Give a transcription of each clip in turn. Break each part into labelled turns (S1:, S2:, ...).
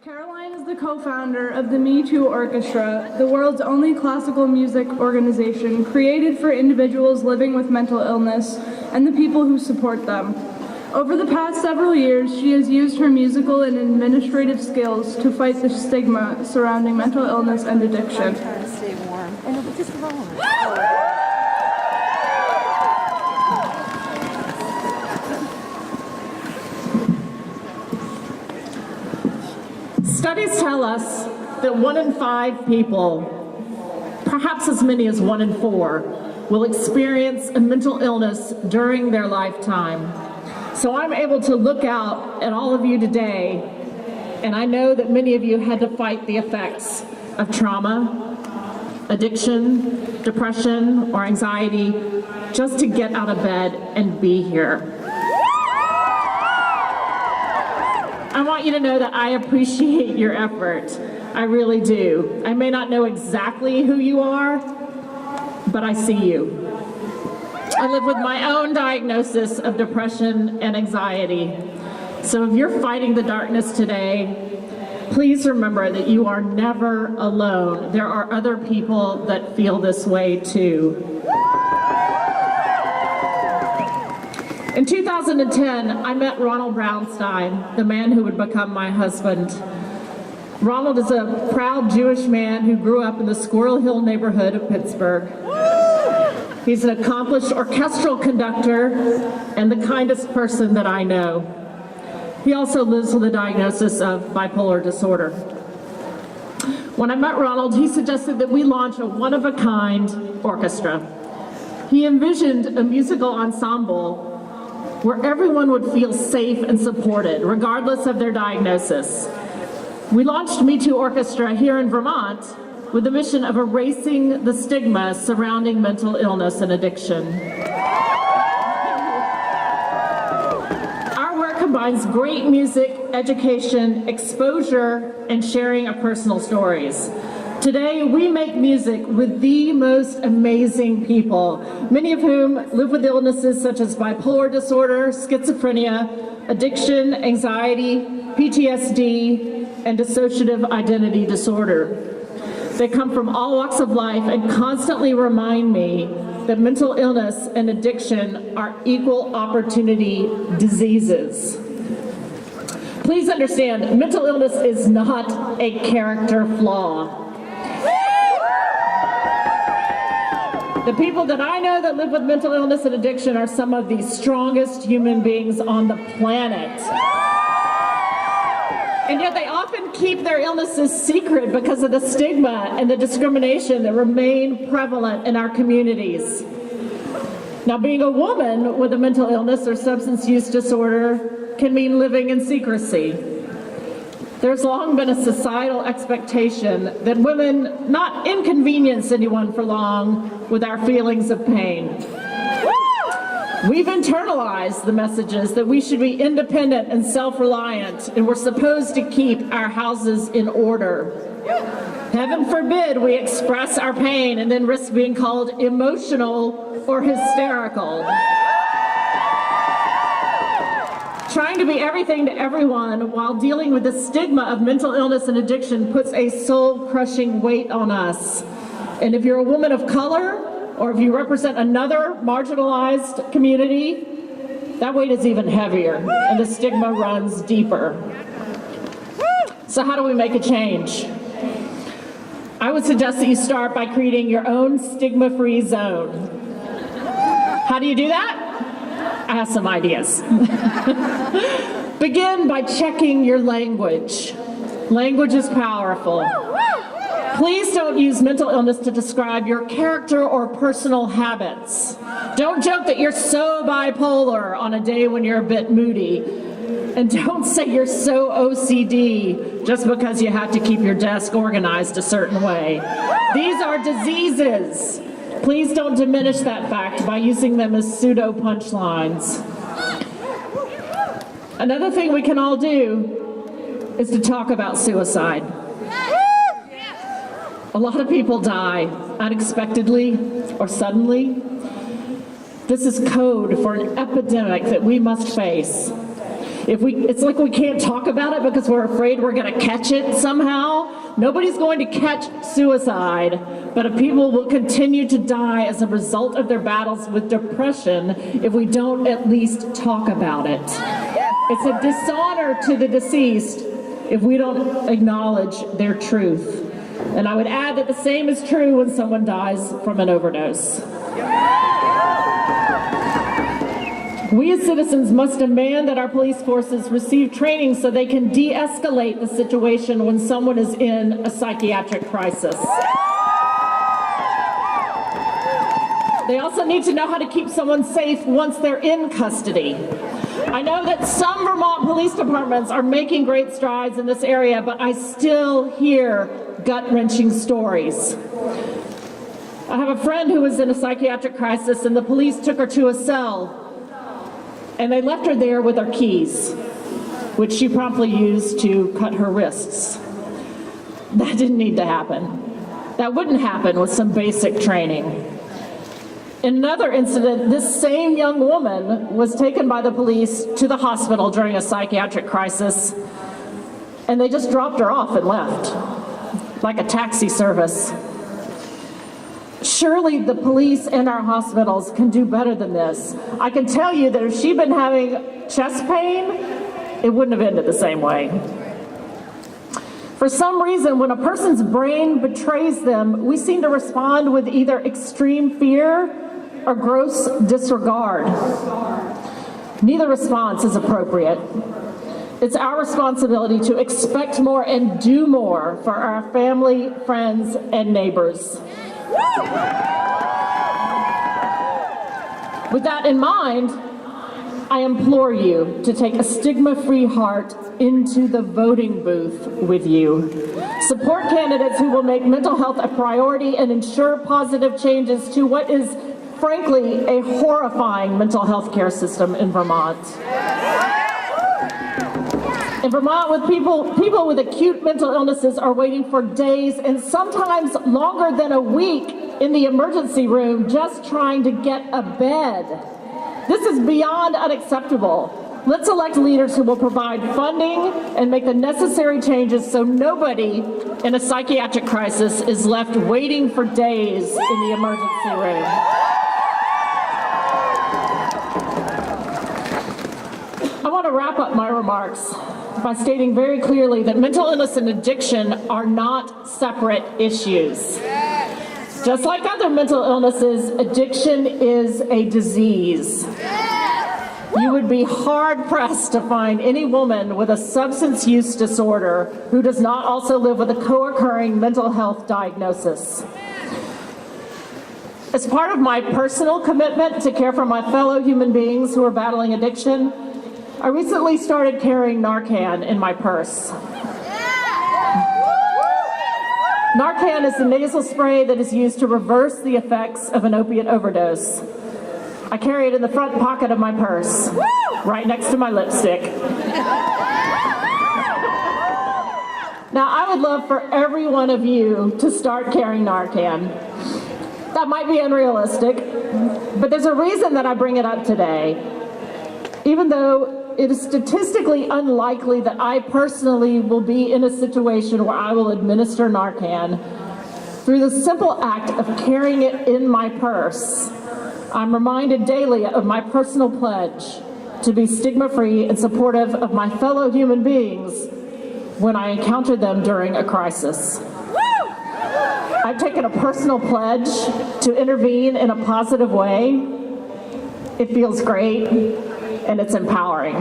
S1: Caroline is the co-founder of the Me Too Orchestra, the world's only classical music organization created for individuals living with mental illness and the people who support them. Over the past several years, she has used her musical and administrative skills to fight the stigma surrounding mental illness and addiction.
S2: I'm trying to stay warm. And it was just wrong.
S3: Studies tell us that 1 in 5 people, perhaps as many as 1 in 4, will experience a mental illness during their lifetime. So I'm able to look out at all of you today, and I know that many of you had to fight the effects of trauma, addiction, depression, or anxiety just to get out of bed and be here. I want you to know that I appreciate your effort. I really do. I may not know exactly who you are, but I see you. I live with my own diagnosis of depression and anxiety. So if you're fighting the darkness today, please remember that you are never alone. There are other people that feel this way too. In 2010, I met Ronald Brownstein, the man who would become my husband. Ronald is a proud Jewish man who grew up in the Squirrel Hill neighborhood of Pittsburgh. He's an accomplished orchestral conductor and the kindest person that I know. He also lives with a diagnosis of bipolar disorder. When I met Ronald, he suggested that we launch a one-of-a-kind orchestra. He envisioned a musical ensemble where everyone would feel safe and supported, regardless of their diagnosis. We launched Me Too Orchestra here in Vermont with the mission of erasing the stigma surrounding mental illness and addiction. Our work combines great music, education, exposure, and sharing of personal stories. Today, we make music with the most amazing people, many of whom live with illnesses such as bipolar disorder, schizophrenia, addiction, anxiety, PTSD, and dissociative identity disorder. They come from all walks of life and constantly remind me that mental illness and addiction are equal opportunity diseases. Please understand, mental illness is not a character flaw. The people that I know that live with mental illness and addiction are some of the strongest human beings on the planet. And yet they often keep their illnesses secret because of the stigma and the discrimination that remain prevalent in our communities. Now, being a woman with a mental illness or substance use disorder can mean living in secrecy. There's long been a societal expectation that women not inconvenience anyone for long with our feelings of pain. We've internalized the messages that we should be independent and self-reliant, and we're supposed to keep our houses in order. Heaven forbid we express our pain and then risk being called emotional or hysterical. Trying to be everything to everyone while dealing with the stigma of mental illness and addiction puts a soul-crushing weight on us. And if you're a woman of color, or if you represent another marginalized community, that weight is even heavier, and the stigma runs deeper. So how do we make a change? I would suggest that you start by creating your own stigma-free zone. How do you do that? I have some ideas. Begin by checking your language. Language is powerful. Please don't use mental illness to describe your character or personal habits. Don't joke that you're so bipolar on a day when you're a bit moody. And don't say you're so OCD just because you have to keep your desk organized a certain way. These are diseases. Please don't diminish that fact by using them as pseudo punchlines. Another thing we can all do is to talk about suicide. A lot of people die unexpectedly or suddenly. This is code for an epidemic that we must face. It's like we can't talk about it because we're afraid we're going to catch it somehow. Nobody's going to catch suicide, but people will continue to die as a result of their battles with depression if we don't at least talk about it. It's a dishonor to the deceased if we don't acknowledge their truth. And I would add that the same is true when someone dies from an overdose. We as citizens must demand that our police forces receive training so they can de-escalate the situation when someone is in a psychiatric crisis. They also need to know how to keep someone safe once they're in custody. I know that some Vermont police departments are making great strides in this area, but I still hear gut-wrenching stories. I have a friend who was in a psychiatric crisis, and the police took her to a cell, and they left her there with her keys, which she promptly used to cut her wrists. That didn't need to happen. That wouldn't happen with some basic training. In another incident, this same young woman was taken by the police to the hospital during a psychiatric crisis, and they just dropped her off and left, like a taxi service. Surely the police and our hospitals can do better than this. I can tell you that if she'd been having chest pain, it wouldn't have ended the same way. For some reason, when a person's brain betrays them, we seem to respond with either extreme fear or gross disregard. Neither response is appropriate. It's our responsibility to expect more and do more for our family, friends, and neighbors. With that in mind, I implore you to take a stigma-free heart into the voting booth with you. Support candidates who will make mental health a priority and ensure positive changes to what is, frankly, a horrifying mental health care system in Vermont. In Vermont, with people with acute mental illnesses are waiting for days and sometimes longer than a week in the emergency room just trying to get a bed. This is beyond unacceptable. Let's elect leaders who will provide funding and make the necessary changes so nobody in a psychiatric crisis is left waiting for days in the emergency room. I want to wrap up my remarks by stating very clearly that mental illness and addiction are not separate issues. Just like other mental illnesses, addiction is a disease. You would be hard-pressed to find any woman with a substance use disorder who does not also live with a co-occurring mental health diagnosis. As part of my personal commitment to care for my fellow human beings who are battling addiction, I recently started carrying Narcan in my purse. Narcan is the nasal spray that is used to reverse the effects of an opiate overdose. I carry it in the front pocket of my purse, right next to my lipstick. Now, I would love for every one of you to start carrying Narcan. That might be unrealistic, but there's a reason that I bring it up today. Even though it is statistically unlikely that I personally will be in a situation where I will administer Narcan, through the simple act of carrying it in my purse, I'm reminded daily of my personal pledge to be stigma-free and supportive of my fellow human beings when I encounter them during a crisis. I've taken a personal pledge to intervene in a positive way. It feels great, and it's empowering.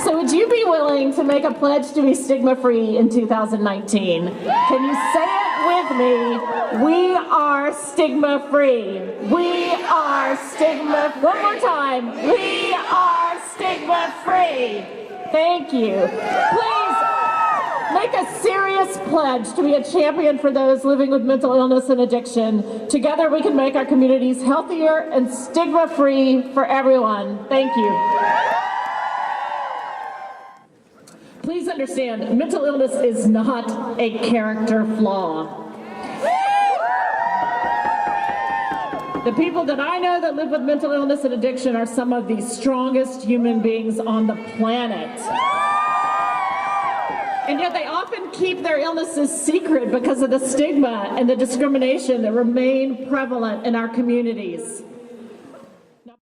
S3: So would you be willing to make a pledge to be stigma-free in 2019? Can you say it with me? We are stigma-free. We are stigma. One more time. We are stigma-free. Thank you. Please make a serious pledge to be a champion for those living with mental illness and addiction. Together we can make our communities healthier and stigma-free for everyone. Thank you. Please understand, mental illness is not a character flaw. The people that I know that live with mental illness and addiction are some of the strongest human beings on the planet. And yet they often keep their illnesses secret because of the stigma and the discrimination that remain prevalent in our communities.